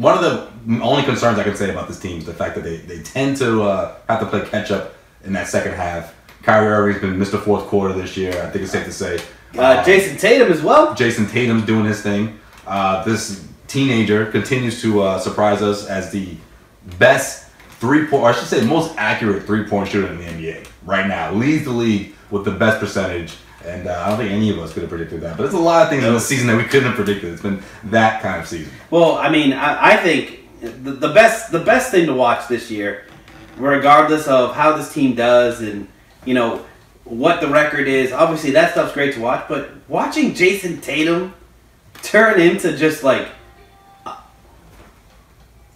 one of the only concerns I can say about this team is the fact that they tend to have to play catch up in that second half. Kyrie Irving's been missed the fourth quarter this year. I think it's safe to say. Jason Tatum as well. Jason Tatum's doing his thing. This teenager continues to surprise us as the best or I should say most accurate three-point shooter in the NBA right now. Leads the league with the best percentage. And I don't think any of us could have predicted that. But there's a lot of things in the season that we couldn't have predicted. It's been that kind of season. Well, I mean, I think the best thing to watch this year, regardless of how this team does and, you know, what the record is, obviously that stuff's great to watch. But watching Jason Tatum turn into just like...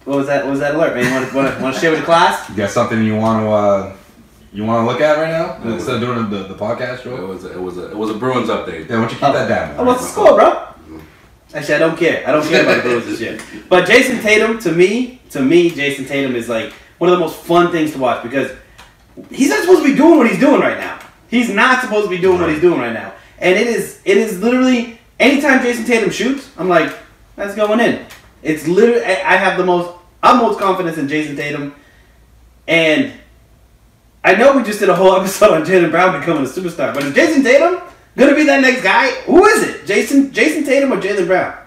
What was that alert, man? You want to share with the class? You got something you want to look at right now instead of doing the podcast show? It was a Bruins update. Yeah, why don't you keep that down? What's the score, bro? Actually, I don't care. I don't care about the Bruins this year. But Jason Tatum, to me, Jason Tatum is like one of the most fun things to watch because he's not supposed to be doing what he's doing right now. He's not supposed to be doing what he's doing right now. And it is literally anytime Jason Tatum shoots, I'm like, that's going in. It's literally I have the utmost confidence in Jason Tatum, and I know we just did a whole episode on Jaylen Brown becoming a superstar, but is Jason Tatum gonna be that next guy? Who is it? Jason Tatum or Jaylen Brown?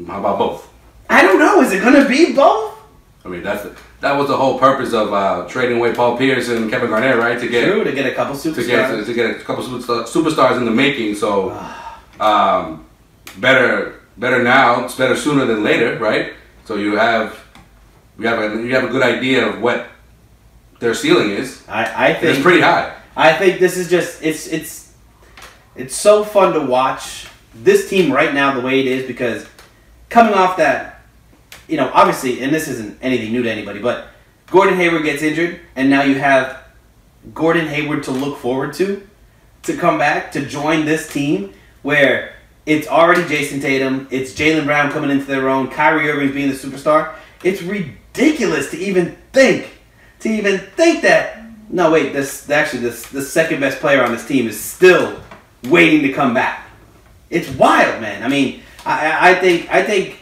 How about both? I don't know. Is it gonna be both? I mean, that was the whole purpose of trading away Paul Pierce and Kevin Garnett, right? To get a couple superstars. To get a couple superstars in the making. So, better now. It's better sooner than later, right? So you have a good idea of what their ceiling is. I think it's pretty high. I think this is just it's so fun to watch this team right now the way it is because coming off that, you know, obviously, and this isn't anything new to anybody, but Gordon Hayward gets injured, and now you have Gordon Hayward to look forward to come back, to join this team where it's already Jason Tatum, it's Jaylen Brown coming into their own, Kyrie Irving being the superstar. It's ridiculous to even think that, no wait, the second best player on this team is still waiting to come back. It's wild, man. I mean, I think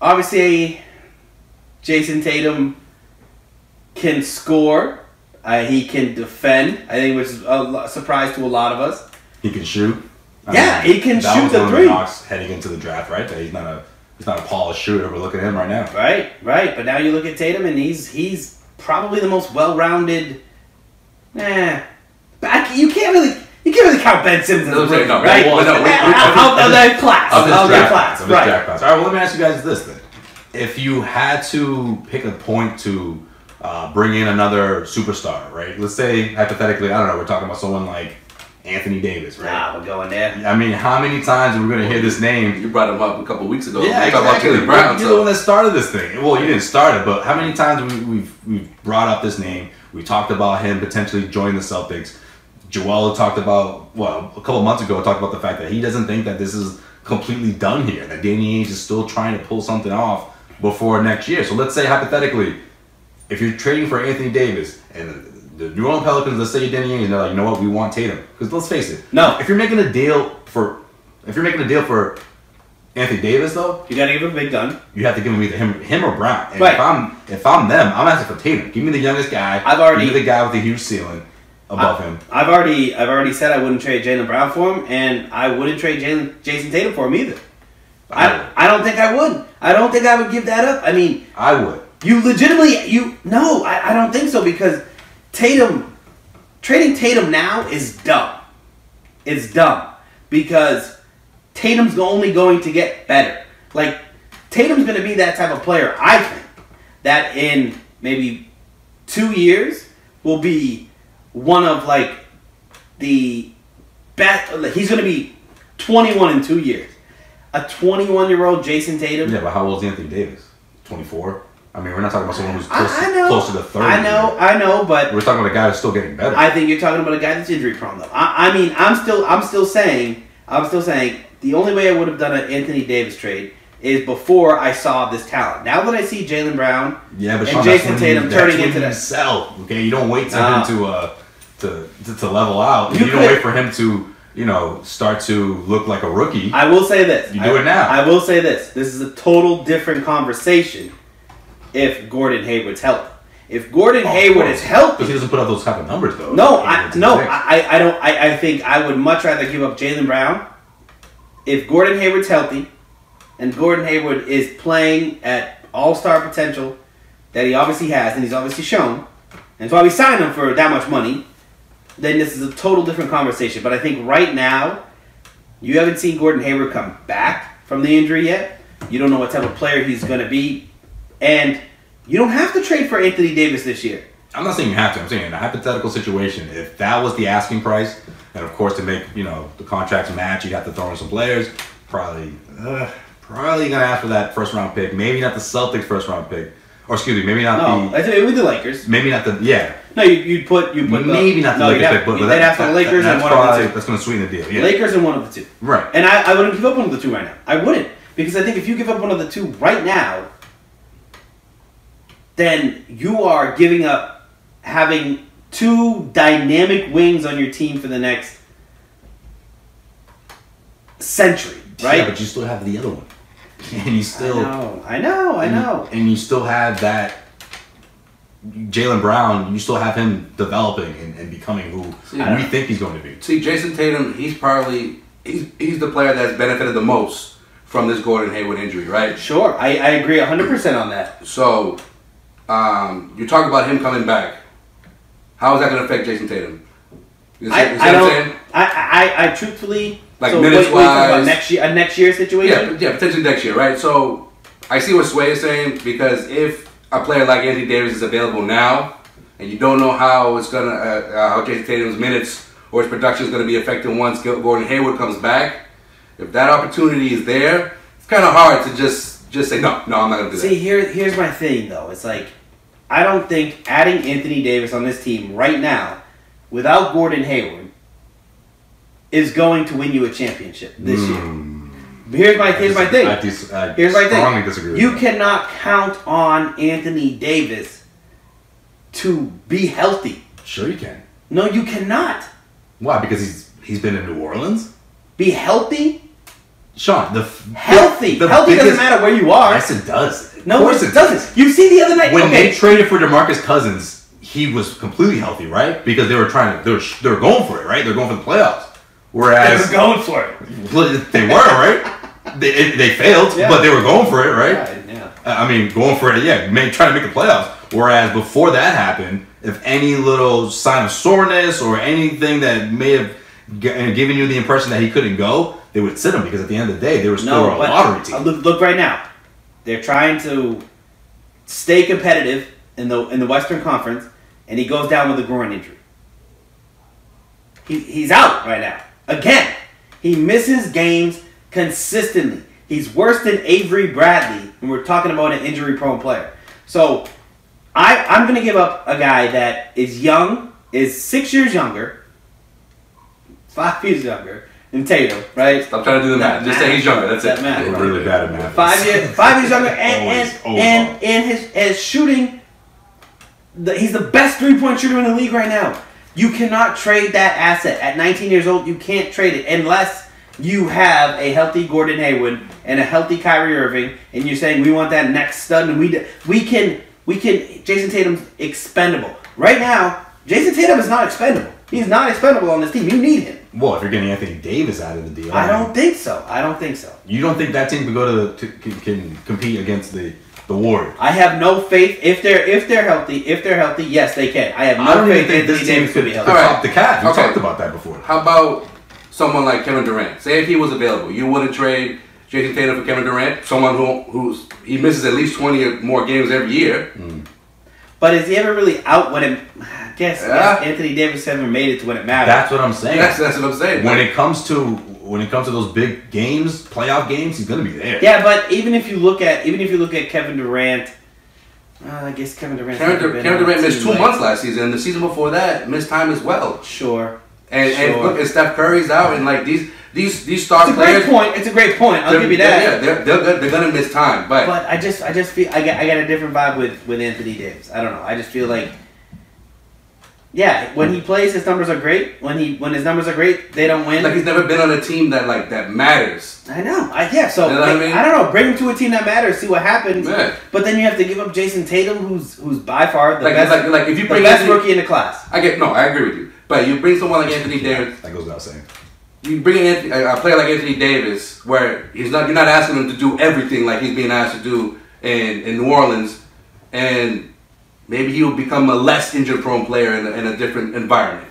obviously Jason Tatum can score. He can defend. I think, which is a surprise to a lot of us. He can shoot. He can shoot the three. Knocks heading into the draft, right? He's not a polished shooter. We're looking at him right now. Right. But now you look at Tatum, and he's probably the most well-rounded. But you can't really count Ben Simmons as a rookie, right? Of that class. Of this class. All right. Well, let me ask you guys this then: if you had to pick a point to bring in another superstar, right? Let's say hypothetically, I don't know, we're talking about someone like Anthony Davis, right? We're going there. I mean, how many times are we going to hear this name? You brought him up a couple of weeks ago. Yeah, exactly. You're the one that started this thing. Well, you didn't start it, but how many times we've brought up this name? We talked about him potentially joining the Celtics. Joel talked about, a couple of months ago, talked about the fact that he doesn't think that this is completely done here, that Danny Ainge is still trying to pull something off before next year. So let's say, hypothetically, if you're trading for Anthony Davis and the New Orleans Pelicans, let's say you're Danny Ainge, and they're like, you know what, we want Tatum. Because let's face it, if you're making a deal for Anthony Davis, though, you gotta give him a big gun. You have to give him either him or Brown. And right. if I'm them, I'm asking for Tatum. Give me the youngest guy. Give me the guy with the huge ceiling above him. I've already said I wouldn't trade Jaylen Brown for him, and I wouldn't trade Jason Tatum for him either. I don't think I would. I don't think I would give that up. I mean, I would. You legitimately no, I don't think so because trading Tatum now is dumb. It's dumb because Tatum's only going to get better. Like, Tatum's going to be that type of player, I think, that in maybe 2 years will be one of, like, the best. He's going to be 21 in 2 years. A 21-year-old Jason Tatum. Yeah, but how old is Anthony Davis? 24? I mean, we're not talking about someone who's closer to 30. I know, but we're talking about a guy that's still getting better. I think you're talking about a guy that's injury prone, though. I mean, I'm still saying the only way I would have done an Anthony Davis trade is before I saw this talent. Now that I see Jaylen Brown and Jason Tatum turning into that sell, okay, you don't wait for him to level out. You don't wait for him to start to look like a rookie. I will say this. You do it now. I will say this. This is a total different conversation if Gordon Hayward's healthy. If Gordon Hayward is healthy, because he doesn't put up those type of numbers though. I don't. I think I would much rather give up Jaylen Brown if Gordon Hayward's healthy, and Gordon Hayward is playing at all-star potential that he obviously has, and he's obviously shown, and so we signed him for that much money. Then this is a total different conversation. But I think right now, you haven't seen Gordon Hayward come back from the injury yet. You don't know what type of player he's going to be, and you don't have to trade for Anthony Davis this year. I'm not saying you have to. I'm saying in a hypothetical situation, if that was the asking price, and of course to make the contracts match, you'd have to throw in some players. Probably gonna ask for that first round pick. Maybe not the Celtics first round pick, or excuse me, maybe not with the Lakers. Maybe not the No, you'd put maybe not the Lakers pick, but they'd have the Lakers and one of the two. That's gonna sweeten the deal. Yeah. Lakers and one of the two. Right. And I wouldn't give up one of the two right now. I wouldn't, because I think if you give up one of the two right now, then you are giving up having two dynamic wings on your team for the next century, right? Yeah, but you still have the other one. And you still... I know. And you still have that... Jaylen Brown, you still have him developing and becoming who we think he's going to be. See, Jason Tatum, he's the player that's benefited the most from this Gordon Hayward injury, right? Sure, I agree 100% on that. So... you talk about him coming back. How is that going to affect Jason Tatum? I truthfully, like minutes wise, a next year situation. Yeah, potentially next year, right? So I see what Sway is saying, because if a player like Anthony Davis is available now, and you don't know how it's gonna how Jason Tatum's minutes or his production is going to be affected once Gordon Hayward comes back, if that opportunity is there, it's kind of hard to just say no. I'm not going to do that. See, here's my thing though. It's like, I don't think adding Anthony Davis on this team right now, without Gordon Hayward, is going to win you a championship this year. Here's my thing. Here's my thing. Disagree you cannot count on Anthony Davis to be healthy. Sure you can. No, you cannot. Why? Because he's been in New Orleans? Be healthy? Sean, healthy doesn't matter where you are. Yes, it does. No, it doesn't. You see the other night when they traded for DeMarcus Cousins, he was completely healthy, right? Because they were they were going for it, right? They're going for the playoffs. Whereas they were going for it. They were, right? They failed, but they were going for it, right? Yeah. I mean, going for it, trying to make the playoffs. Whereas before that happened, if any little sign of soreness or anything that may have given you the impression that he couldn't go, they would sit him, because at the end of the day, they were still a lottery team. Look right now. They're trying to stay competitive in the Western Conference, and he goes down with a groin injury. He's out right now. Again, he misses games consistently. He's worse than Avery Bradley when we're talking about an injury-prone player. So I'm going to give up a guy that is young, is 6 years younger, 5 years younger than Tatum, right? Stop trying to do the math. Just say he's younger. That's it. We're really bad at math. 5 years younger, and his shooting. He's the best three-point shooter in the league right now. You cannot trade that asset at 19 years old. You can't trade it unless you have a healthy Gordon Hayward and a healthy Kyrie Irving, and you're saying we want that next stud, and we can. Jason Tatum's expendable right now. Jason Tatum is not expendable. He's not expendable on this team. You need him. Well, if you're getting Anthony Davis out of the deal, I don't think so. You don't think that team can compete against the Warriors? I have no faith. If they're healthy, yes, they can. I have no faith Anthony Davis could be healthy. All right, the Cat. We talked about that before. How about someone like Kevin Durant? Say if he was available, you wouldn't trade Jason Tatum for Kevin Durant, someone he misses at least 20 or more games every year. But is he ever really out when it? I guess Anthony Davis hasn't made it to when it matters. That's what I'm saying. That's what I'm saying. When it comes to those big games, playoff games, he's gonna be there. Yeah, but even if you look at Kevin Durant, I guess Kevin Durant missed 2 months last season, and the season before that missed time as well. Sure. And look, and Steph Curry's out, and like these star players. It's a great point. I'll give you that. Yeah, they're gonna miss time, but I just feel I got a different vibe with Anthony Davis. I don't know. I just feel like Yeah, when he plays, his numbers are great. When his numbers are great, they don't win. Like he's never been on a team that matters. I know. So you know what I mean? I don't know. Bring him to a team that matters. See what happens. Yeah. But then you have to give up Jason Tatum, who's by far the best. Like if you bring the best rookie in the class. I agree with you. But you bring someone like Anthony Davis. That goes without saying. You bring in a player like Anthony Davis, where you're not asking him to do everything like he's being asked to do in New Orleans, and maybe he'll become a less injury-prone player in a different environment.